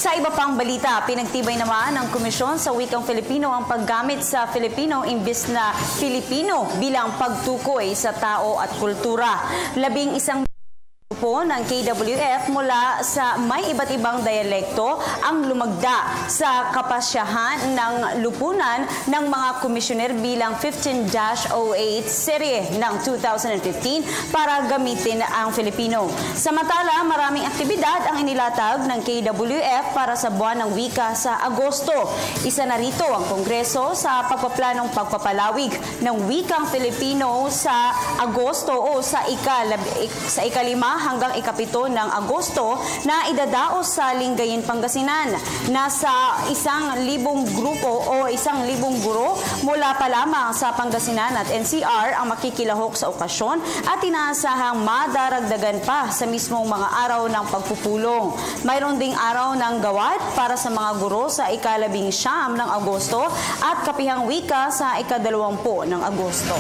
Sa iba pang balita, pinagtibay naman ng Komisyon sa Wikang Filipino ang paggamit sa Filipino imbis na Filipino bilang pagtukoy sa tao at kultura. 11 grupo ng KWF mula sa may iba't ibang dialekto ang lumagda sa kapasyahan ng lupunan ng mga komisyoner bilang 15-08 serye ng 2015 para gamitin ang Filipino. Samantala, maraming aktibidad ang inilatag ng KWF para sa buwan ng wika sa Agosto. Isa na rito ang Kongreso sa pagpaplanong pagpapalawig ng wikang Filipino sa Agosto o sa ika-5 hanggang ika-7 ng Agosto na idadaos sa Lingayen, Pangasinan. Nasa 1,000 grupo o 1,000 guro mula pa lamang sa Pangasinan at NCR ang makikilahok sa okasyon at inaasahang madaragdagan pa sa mismong mga araw ng pagpupulong. Mayroon ding araw ng gawad para sa mga guro sa ika-19 ng Agosto at kapihang wika sa ika-20 ng Agosto.